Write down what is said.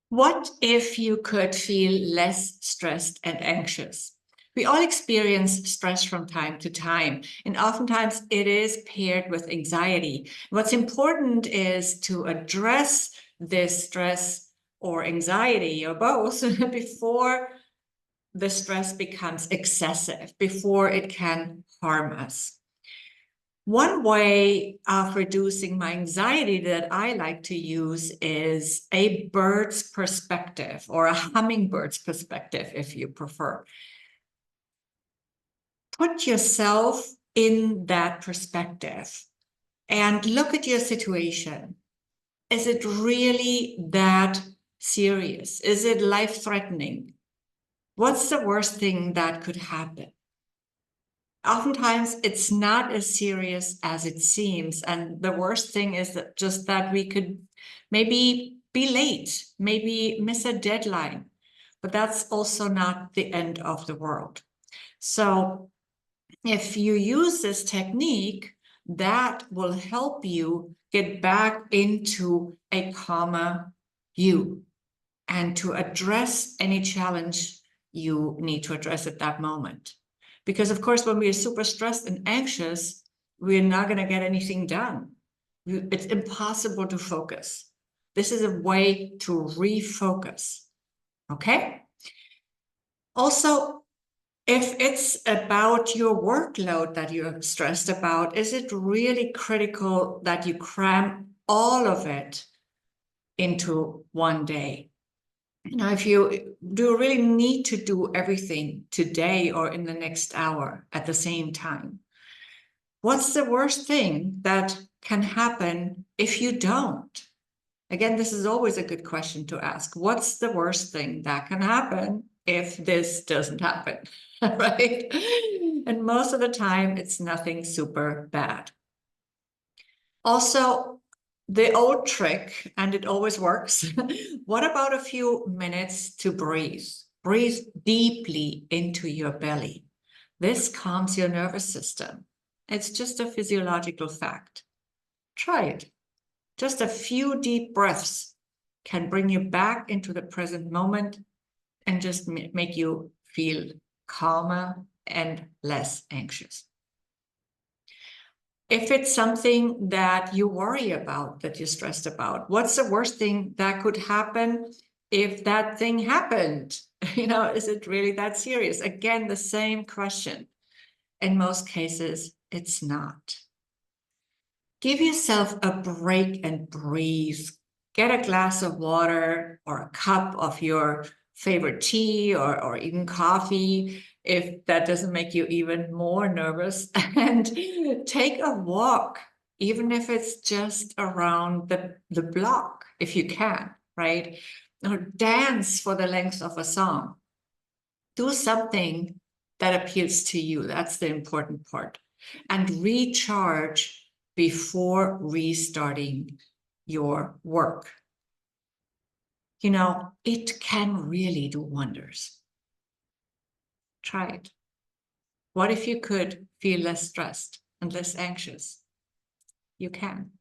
What if you could feel less stressed and anxious? We all experience stress from time to time, and oftentimes it is paired with anxiety. What's important is to address this stress or anxiety or both before the stress becomes excessive, before it can harm us. One way of reducing my anxiety that I like to use is a bird's perspective, or a hummingbird's perspective, if you prefer. Put yourself in that perspective and look at your situation. Is it really that serious? Is it life-threatening? What's the worst thing that could happen? Oftentimes it's not as serious as it seems. And the worst thing is that just that we could maybe be late, maybe miss a deadline, but that's also not the end of the world. So if you use this technique, that will help you get back into a calmer you and to address any challenge you need to address at that moment. Because of course, when we are super stressed and anxious, we're not going to get anything done. It's impossible to focus. This is a way to refocus. Okay? Also, if it's about your workload that you're stressed about, is it really critical that you cram all of it into one day? If you do really need to do everything today or in the next hour at the same time, what's the worst thing that can happen if you don't? Again, this is always a good question to ask. What's the worst thing that can happen if this doesn't happen, right? And most of the time, it's nothing super bad. Also, the old trick, and it always works. What about a few minutes to breathe? Breathe deeply into your belly. This calms your nervous system. It's just a physiological fact. Try it. Just a few deep breaths can bring you back into the present moment and just make you feel calmer and less anxious. If it's something that you worry about, that you're stressed about, what's the worst thing that could happen if that thing happened? Is it really that serious? Again, the same question. In most cases, it's not. Give yourself a break and breathe. Get a glass of water or a cup of your favorite tea or even coffee, if that doesn't make you even more nervous, and take a walk, even if it's just around the block, if you can, right? Or dance for the length of a song. Do something that appeals to you. That's the important part. And recharge before restarting your work. It can really do wonders. Try it. What if you could feel less stressed and less anxious? You can.